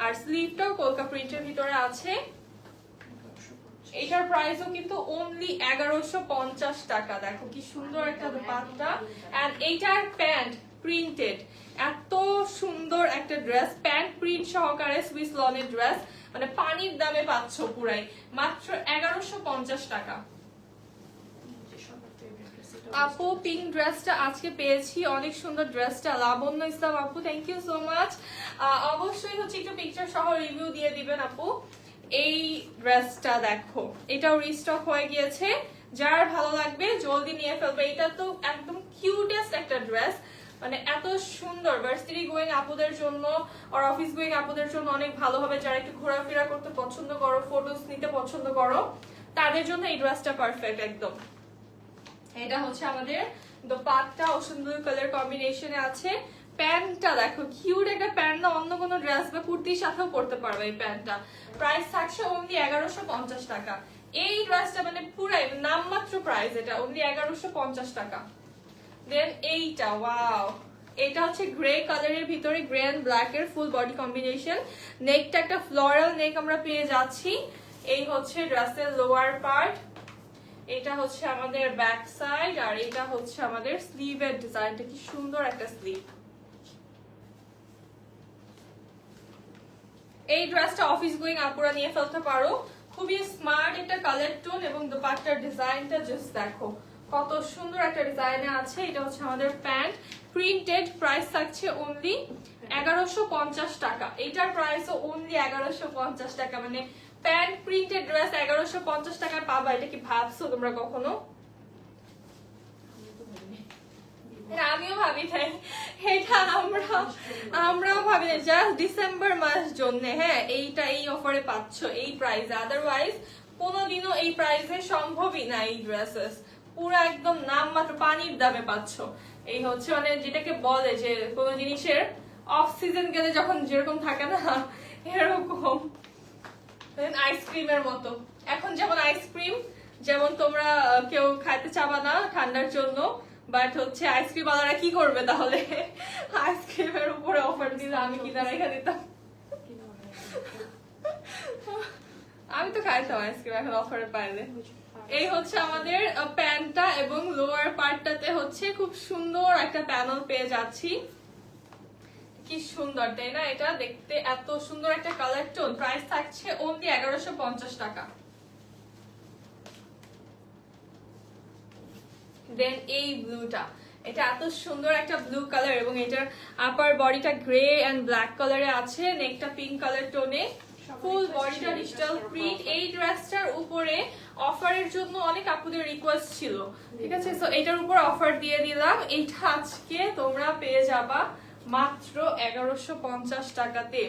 আর স্লিভটাও কলকা প্রিন্টের ভিতরে আছে। এটার প্রাইসও কিন্তু অনলি 1150 টাকা। দেখো কি সুন্দর একটা দোপাট্টা, এন্ড এইটার প্যান্ট প্রিন্টেড। এত সুন্দর একটা ড্রেস, প্যান্ট প্রিন্ট সহকারে সুইস লনের ড্রেস, মানে পানির দামে পাচ্ছ পুরাই, মাত্র 1150 টাকা। আপু পিঙ্ক ড্রেসটা আজকে পেয়েছি, অনেক সুন্দর ড্রেসটা। লাবণ্য ইসলাম আপু, থ্যাংক ইউ সো মাচ। অবশ্যই হচ্ছে একটু পিকচার সহ রিভিউ দিয়ে দিবেন আপু। এই ড্রেসটা দেখো, এটাও রিস্টক হয়ে গিয়েছে, যার ভালো লাগবে জলদি নিয়ে ফেলবে। এটা তো একদম কিউটেস্ট একটা ড্রেস, মানে এত সুন্দর। ভার্সিটি গোয়িং আপুদের জন্য আর অফিস গোয়িং আপুদের জন্য অনেক ভালো হবে, যারা একটু ঘোরাফেরা করতে পছন্দ করো, ফটোস নিতে পছন্দ করো, তাদের জন্য এই ড্রেসটা পারফেক্ট একদম। এটা হচ্ছে আমাদের দোপাট্টা ওশান ব্লু কালার কম্বিনেশনে আছে। প্যান্টটা দেখো, কিউট একটা প্যান্ট, না অন্য কোনো ড্রেস বা কুর্তির সাথেও পরতে পারবে এই প্যান্টটা। প্রাইস থাকছে অনলি 1150 টাকা। এই ড্রেসটা মানে পুরাই নামমাত্র প্রাইস, এটা অনলি 1150 টাকা। দেন এইটা, ওয়াও, এটা হচ্ছে গ্রে কালারের ভিতরে গ্রে এন্ড ব্ল্যাক এর ফুল বডি কম্বিনেশন। নেকটা একটা ফ্লোরাল নেক আমরা পেয়ে যাচ্ছি। এই হচ্ছে ড্রেসের লোয়ার পার্ট, এটা হচ্ছে আমাদের ব্যাক সাইড, আর এটা হচ্ছে আমাদের স্লিভের ডিজাইনটা, কি সুন্দর একটা স্লিভ। এই ড্রেসটা অফিস গোয়িং আপুরা নিয়ে ফেলতে পারো, খুবই স্মার্ট একটা কালার টোন, এবং দোপাট্টার ডিজাইনটা জাস্ট দেখো কত সুন্দর একটা ডিজাইনে আছে। এটা হচ্ছে আমাদের প্যান্ট প্রিন্টেড, প্রাইস থাকছে অনলি 1150 টাকা। এটার প্রাইসও অনলি 1150 টাকা, মানে প্যান্ট প্রিন্টেড ড্রেস 1150 টাকায় পাবা, এটা কি ভাবছো তোমরা কখনো? আমিও ভাবি তাই, এটা আমরাও ভাবি না, জাস্ট ডিসেম্বর মাস জন্য, হ্যাঁ এইটা এই অফারে পাচ্ছ এই প্রাইসে, আদারওয়াইজ কোনোদিনও এই প্রাইসে সম্ভবই না। এই ড্রেসেস পুরো একদম নামমাত্র পানির দামে পাচ্ছ। এই হচ্ছে মানে যেটাকে বলে যে কোনো জিনিসের অফ সিজন গেলে যখন যেরকম থাকে না, এরকম আইসক্রিমের মতো। এখন যেমন আইসক্রিম, যেমন তোমরা কেউ খাইতে চাবা না ঠান্ডার জন্য, বাট হচ্ছে আইসক্রিম ওয়ালারা কি করবে তাহলে, আইসক্রিমের উপরে অফার দিলে আমি কিনা রেখে দিতাম। আমি তো খাইতাম আইসক্রিম এখন অফারে পাইলে। এই হচ্ছে আমাদের প্যান্টটা, এবং লোয়ার পার্টটাতে হচ্ছে খুব সুন্দর একটা প্যানেল পেয়ে যাচ্ছি। কি সুন্দর তাই না, এটা দেখতে এত সুন্দর একটা কালার টোন। প্রাইস থাকছে অনলি 1150 টাকা। দেন এই ব্লুটা, এটা এত সুন্দর একটা ব্লু কালার, এবং এটার আপার বডিটা গ্রে এন্ড ব্ল্যাক কালারে আছে, নেকটা পিঙ্ক কালার টোনে, ফুল বডিটা ডিজিটাল প্রিন্ট। এই ড্রেসটার উপরে অফারের জন্য অনেক আপুদের রিকোয়েস্ট ছিল, ঠিক আছে, সো এটার উপর অফার দিয়ে দিলাম। এইটা আজকে তোমরা পেয়ে যাবা মাত্র 1150 টাকাতে।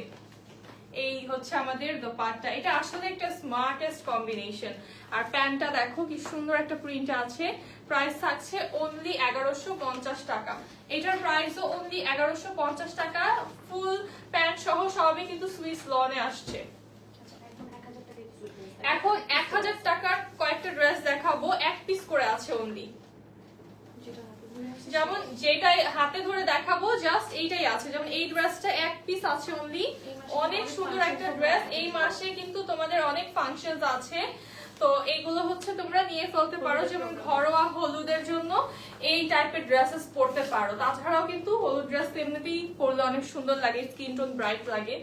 এই হচ্ছে আমাদের দোপাট্টা, এটা আসলে একটা স্মার্টেস্ট কম্বিনেশন। আর প্যান্টটা দেখো কি সুন্দর একটা প্রিন্ট আছে, প্রাইস থাকছে অনলি 1150 টাকা। এটার প্রাইসও অনলি 1150 টাকা, ফুল প্যান্ট সহ সবই কিন্তু সুইস লনে আসছে। এখন 1000 টাকার কয়েকটা ড্রেস দেখাবো, এক পিস করে আছে অনলি, যেমন যেটাই হাতে ধরে দেখাবো জাস্ট এইটাই আছে। যেমন এই ড্রেসটা এক পিস আছে অনলি, অনেক সুন্দর একটা ড্রেস। এই মাসে কিন্তু তোমাদের অনেক ফাংশনস আছে, তো এইগুলো হচ্ছে তোমরা নিয়ে ফেলতে পারো, যেমন ঘরোয়া হলুদের জন্য এই টাইপের ড্রেসেস পরতে পারো। তাছাড়াও কিন্তু হলুদ ড্রেস এমনিতেই পরলে অনেক সুন্দর লাগে, স্কিন টোন ব্রাইট লাগে।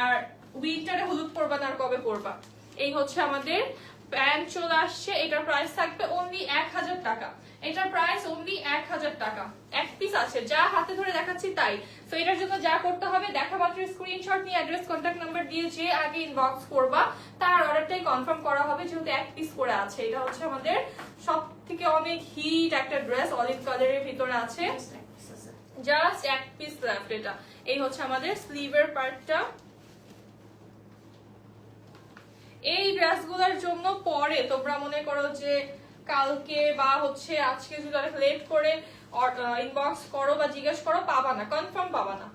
আর উইন্টারে হলুদ পরবা না আর কবে পরবা। এই হচ্ছে আমাদের প্যান্ট চলে আসছে, এটার প্রাইস থাকবে অনলি 1000 টাকা। এটার প্রাইস অনলি 1000 টাকা, এক পিস আছে, যা হাতে ধরে দেখাচ্ছি তাই। তো এটার জন্য যা করতে হবে, দেখা মাত্র স্ক্রিনশট নিয়ে অ্যাড্রেস কন্ট্যাক্ট নাম্বার দিয়ে যে আগে ইনবক্স করবা, তার অর্ডারটাই কনফার্ম করা হবে, যেহেতু এক পিস করে আছে। এটা হচ্ছে আমাদের সব থেকে অনেক হিট একটা ড্রেস, অলিভ কালারের ভিতরে আছে, জাস্ট এক পিস লেফট। এটা এই হচ্ছে আমাদের স্লিভের পার্টটা। এই ড্রেসগুলোর জন্য পরে তোমরা মনে করো যে কালকে বা হচ্ছে আজকে যদি অনেক লেট করে ইনবক্স করো বা জিজ্ঞেস করো, পাবা না, কনফার্ম পাবা না।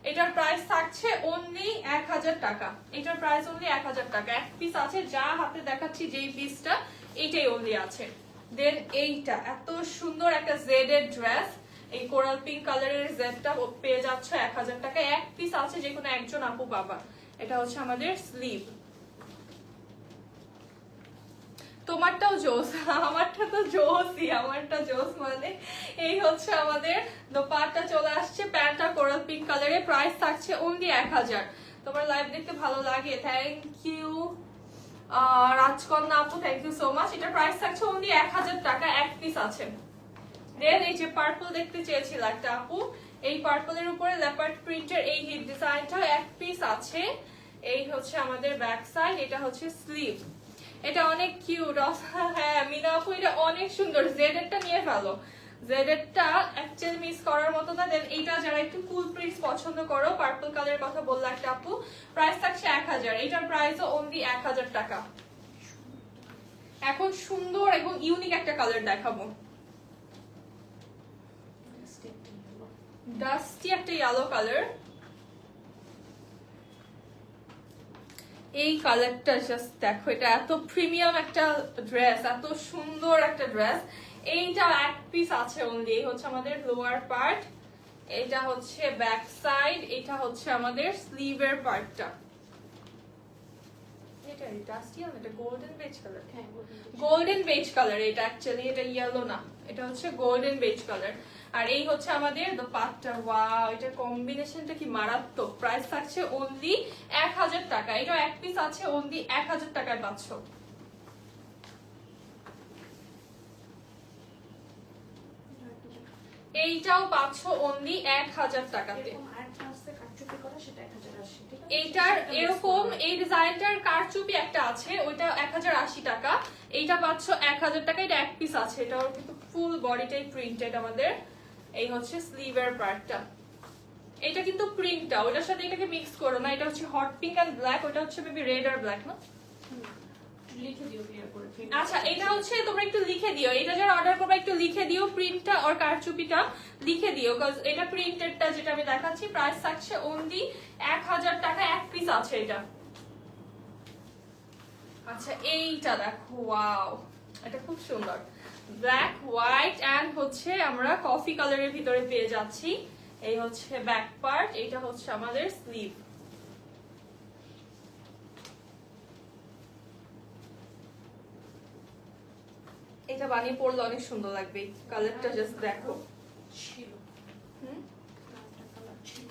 এটার প্রাইস থাকছে অনলি 1000 টাকা। এটার প্রাইস অনলি 1000 টাকা। এক পিস আছে, যা হাতে দেখাচ্ছি যেই পিসটা এইটাই অনলি আছে। দেন এইটা এত সুন্দর একটা জেড এর ড্রেস, এই কোরাল পিঙ্ক কালারের জেডটা পেয়ে যাচ্ছ 1000 টাকা। এক পিস আছে, যে কোনো একজন আপু পাবা। এটা হচ্ছে আমাদের স্লিভ। তোমারটাও জোস, আমারটা তো জোসই, আমারটা জোস। মানে এই হচ্ছে আমাদের দোপাট্টা চলে আসছে, প্যান্টটা কোরাল পিঙ্ক কালারে, প্রাইস থাকছে অনলি 1000। তোমার লাইভ দেখতে ভালো লাগে, থ্যাংক ইউ রাজকন্যা আপু, থ্যাংক ইউ সো মাচ। এটা প্রাইস থাকছে অনলি 1000 টাকা। এক পিস আছে। দেন এই যে পার্পল দেখতে চেয়েছিল একটা আপু, এই পার্পলের উপরে লেপার্ড প্রিন্টের এই হিট ডিজাইনটা এক পিস আছে। এই হচ্ছে আমাদের ব্যাক সাইড, এটা হচ্ছে স্লিভ। এটা অনেক কিউট। হ্যাঁ মিনা আপু, এটা অনেক সুন্দর। জেড এরটা নিয়ে ফেলো, জেড এরটা অ্যাকচুয়ালি মিস করার মতো না। দেন এইটা যারা একটু কুল প্রিন্টস পছন্দ করো, পার্পল কালারের কথা বললো একটা আপু, প্রাইস থাকছে 1000। এটার প্রাইসও অনলি 1000 টাকা। এখন সুন্দর এবং ইউনিক একটা কালার দেখাবো, ডাস্টি একটা ইয়েলো কালার। এই কালারটা জাস্ট দেখো, এটা এত প্রিমিয়াম একটা ড্রেস, এত সুন্দর একটা ড্রেস। এইটা এক পিস আছে অনলি। এই হচ্ছে আমাদের লোয়ার পার্ট, এটা হচ্ছে ব্যাক সাইড, এটা হচ্ছে আমাদের স্লিভের পার্টটা। এটা ডাস্টি আর এটা গোল্ডেন বেজ কালার। হ্যাঁ, গোল্ডেন বেজ কালার এটা অ্যাকচুয়ালি, এটা ইয়েলো না, এটা হচ্ছে গোল্ডেন বেজ কালার। আর এই হচ্ছে আমাদের দোপাট্টা। ওয়াও, এটা কম্বিনেশনটা কি মারাত্মক। প্রাইস থাকছে অনলি 1000 টাকা। এটা এক পিস আছে, অনলি 1000 টাকায় পাচ্ছ। এইটাও পাচ্ছ অনলি 1000 টাকাতে। এরকম আরেকটা আছে কাটচুপি করা, সেটা 1080, ঠিক আছে? এইটার এরকম এই ডিজাইনটার কারচুপি একটা আছে, ওইটা 1080 টাকা। এইটা পাচ্ছ 1000 টাকা। এটা এক পিস আছে, এটাও কিন্তু ফুল বডিটাই প্রিন্টেড আমাদের। এই হচ্ছে স্লিভের পার্টটা। এটা কিন্তু প্রিন্টটা, ওটার সাথে এটাকে মিক্স করো না। এটা হচ্ছে হট পিঙ্ক এন্ড ব্ল্যাক, ওটা হচ্ছে বেবি রেড আর ব্ল্যাক না। লিখে দিও ক্লিয়ার করে। আচ্ছা, এটা হচ্ছে তোমরা একটু লিখে দিও, এটা যারা অর্ডার করবে একটু লিখে দিও প্রিন্টটা আর কারচুপিটা লিখে দিও, কারণ এটা প্রিন্টেডটা যেটা আমি দেখাচ্ছি প্রাইস থাকছে অনলি 1000 টাকা। এক পিস আছে এটা। আচ্ছা, এইটা দেখো, ওয়াও, এটা খুব সুন্দর। ব্ল্যাক হোয়াইট এন্ড হচ্ছে আমরা কফি কালারের ভিতরে পেয়ে যাচ্ছি। এই হচ্ছে ব্যাক পার্ট, এটা হচ্ছে আমাদের স্লিভ। এটা বানিয়ে পরলে অনেক সুন্দর লাগবে। কালারটা জাস্ট দেখো। ছিল আরেকটা কালার ছিল,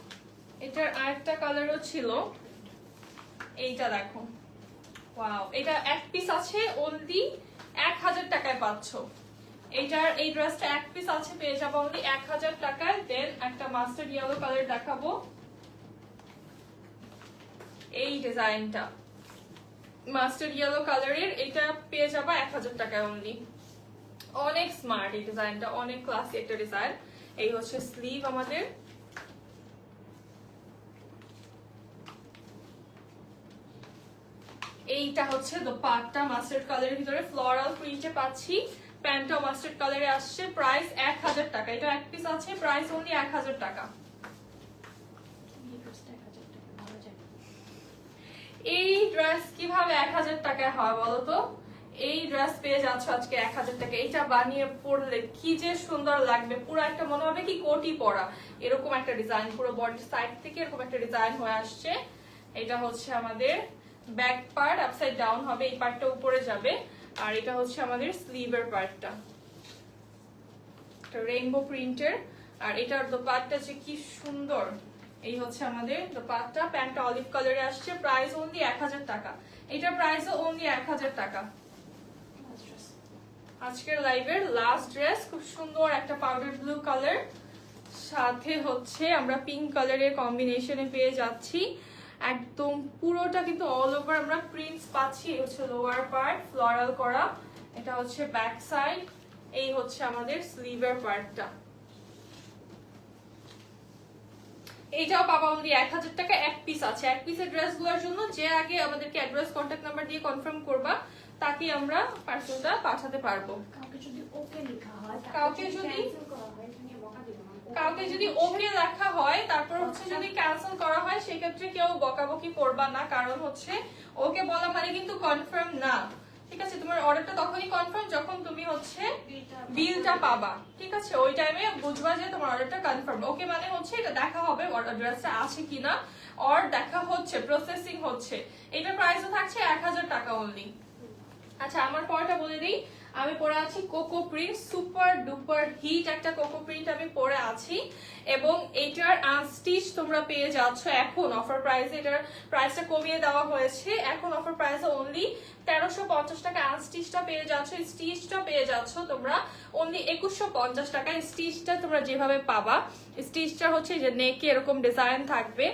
এটার আরেকটা কালারও ছিল, এইটা দেখো। ওয়াও, এটা এক পিস আছে, অনলি 1000 টাকায় পাচ্ছ। এইটার এই ড্রেসটা এক পিস আছে, পেয়ে যাবো অনলি 1000 টাকায়। দেন একটা মাস্টার্ড ইয়েলো কালার দেখাবো, এই ডিজাইনটা মাস্টার্ড ইয়েলো কালারের, এটা পেয়ে যাবা 1000 টাকায় অনলি। অনেক স্মার্ট এই ডিজাইনটা, অনেক ক্লাসি একটা ডিজাইন। এই হচ্ছে স্লিভ আমাদের। এইটা হচ্ছে দোপাট্টা, মাস্টার্ড কালারের ভিতরে ফ্লোরাল প্রিন্টে পাচ্ছি। প্যান্টটা মাস্টার্ড কালারে আসছে, প্রাইস 1000 টাকা। এটা এক পিস আছে, প্রাইস অনলি 1000 টাকা। এই ড্রেসটা 1000 টাকা ভালো যায়। এই ড্রেস কিভাবে 1000 টাকায় হয় বলো তো? এই ড্রেস পেয়ে যাচ্ছ আজকে 1000 টাকা। এটা বানিয়ে পরলে কি যে সুন্দর লাগবে, পুরো একটা মনে হবে কি কোটি পরা, এরকম একটা ডিজাইন, পুরো বডি সাইড থেকে এরকম একটা ডিজাইন হয়ে আসছে। এটা হচ্ছে আমাদের ব্যাক পার্ট, আপসাইড ডাউন হবে, এই পার্টটা উপরে যাবে। আর এটা হচ্ছে আমাদের স্লিভের পার্টটা, রেইনবো প্রিন্টের। আর এটার দোপাট্টা যে কি সুন্দর। এই হচ্ছে আমাদের দোপাট্টা, প্যান্টটা অলিভ কালারে আসছে, প্রাইস অনলি 1000 টাকা। এটার প্রাইসও অনলি 1000 টাকা। আজকের লাইভের লাস্ট ড্রেস, খুব সুন্দর একটা পাউডার ব্লু কালার, সাথে হচ্ছে আমরা পিঙ্ক কালারের কম্বিনেশনে পেয়ে যাচ্ছি। একদম পুরোটা কিন্তু অল ওভার আমরা প্রিন্টস পাচ্ছি। এই হচ্ছে লোয়ার পার্ট ফ্লোরাল করা, এটা হচ্ছে ব্যাক সাইড, এই হচ্ছে আমাদের স্লিভের পার্টটা। এইটাও পাবা অনলি 1000 টাকা, এক পিস আছে। এক পিসের ড্রেসগুলোর জন্য যে আগে আমাদেরকে অ্যাড্রেস কন্ট্যাক্ট নাম্বার দিয়ে কনফার্ম করবা তাকে আমরা পার্সেলটা পাঠাতে পারবো। কাউকে যদি ওকে লেখা হয়, কাউকে যদি cancel করা হয়, এটা নিয়ে বকা দিবে না। কাউকে যদি ওকে লেখা হয় তারপর হচ্ছে যদি ক্যান্সেল করা হয় সেক্ষেত্রে কেউ বকাবকি করবা না, কারণ হচ্ছে ওকে বলা মানে কিন্তু কনফার্ম না, ঠিক আছে? তোমার অর্ডারটা তখনই কনফার্ম যখন তুমি হচ্ছে বিলটা পাবা, ঠিক আছে? ওই টাইমে বুঝবা যে তোমার অর্ডারটা কনফার্ম। ওকে মানে হচ্ছে এটা দেখা হবে অর্ডারটা আছে কিনা, অর দেখা হচ্ছে, প্রসেসিং হচ্ছে। এটার প্রাইসও থাকছে 1000 টাকা অনলি। আচ্ছা, আমার পরটা বলে দিই। আমি পরে আছি coco print, super duper hit একটা কোকো প্রিন্ট আমি পরে আছি, এবং এটার আনস্টিচ তোমরা পেয়ে যাচ্ছ এখন অফার প্রাইসে। এটার প্রাইসটা কমিয়ে দেওয়া হয়েছে, এখন অফার প্রাইসে অনলি 1350 টাকা আনস্টিচটা পেয়ে যাচ্ছ। স্টিচটা পেয়ে যাচ্ছ তোমরা অনলি 2150 টাকা। স্টিচটা তোমরা যেভাবে পাবা, স্টিচটা হচ্ছে যে নেকে এরকম ডিজাইন থাকবে,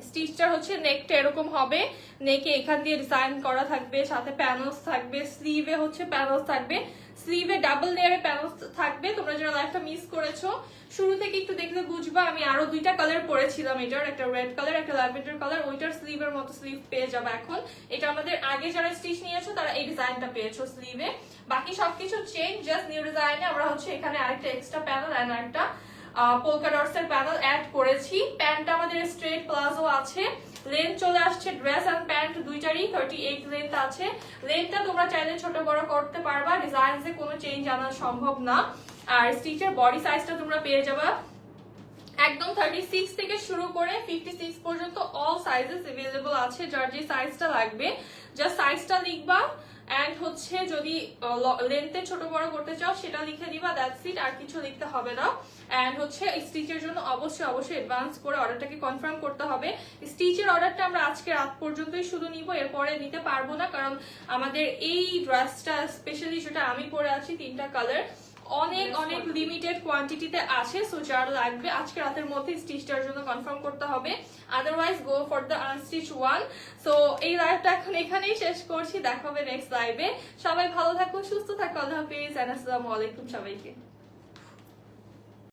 স্টিচটা হচ্ছে নেকটা এরকম হবে, নেকে এখান দিয়ে ডিজাইন করা থাকবে, সাথে প্যানেলস থাকবে, স্লিভে হচ্ছে প্যানেলস থাকবে, স্লিভে ডাবল লেয়ারে প্যানেলস থাকবে। তোমরা যারা লাইভটা মিস করেছো শুরু থেকে একটু দেখলে বুঝবা, আমি আরো দুইটা কালার পরেছিলাম এটার, একটা রেড কালার একটা ল্যাভেন্ডার কালার, ওইটার স্লিভের মতো স্লিভ পেয়ে যাবে এখন। এটা আমাদের আগে যারা স্টিচ নিয়েছো তারা এই ডিজাইনটা পেয়েছো স্লিভে, বাকি সবকিছু চেঞ্জ, জাস্ট নিউ ডিজাইনে আমরা হচ্ছে এখানে আরেকটা এক্সট্রা প্যানেল এন্ড আরেকটা পোলকা ডটস এর প্যানেল অ্যাড করেছি। প্যান্টটা আমাদের স্ট্রেট প্লাজো আছে, লেন্থ চলে আসছে ড্রেস এন্ড প্যান্ট দুইটারই 38 লেন্থ আছে। লেন্থটা তোমরা চাইলে ছোট বড় করতে পারবা, ডিজাইনসে কোনো চেঞ্জ আনা সম্ভব না। আর স্টিচের বডি সাইজটা তোমরা পেয়ে যাবা একদম 36 থেকে শুরু করে 56 পর্যন্ত অল সাইজেস अवेलेबल আছে। যার যে সাইজটা লাগবে জাস্ট সাইজটা লিখবা, এন্ড হচ্ছে যদি লেন্থে ছোট বড় করতে চাও সেটা লিখে দিবা, দ্যাটস ইট, আর কিছু লিখতে হবে না। এন্ড হচ্ছে স্টিচের জন্য অবশ্যই অ্যাডভান্স করে অর্ডারটাকে কনফার্ম করতে হবে। স্টিচের অর্ডারটা আমরা আজকে রাত পর্যন্তই শুধু নিব, এরপরে নিতে পারবো না, কারণ আমাদের এই ড্রেসটা স্পেশালি যেটা আমি পরে আছি তিনটা কালার অনেক লিমিটেড কোয়ান্টিটিতে আছে। সো যার লাগবে আজকে রাতের মধ্যে স্টিচটার জন্য কনফার্ম করতে হবে, otherwise go for the unstitch one. So এই লাইভটা এখন এখানেই শেষ করছি, দেখা হবে নেক্সট লাইভে। সবাই ভালো থাকো, সুস্থ থাকো, আল্লাহ হাফেজ, আসসালামু আলাইকুম সবাইকে।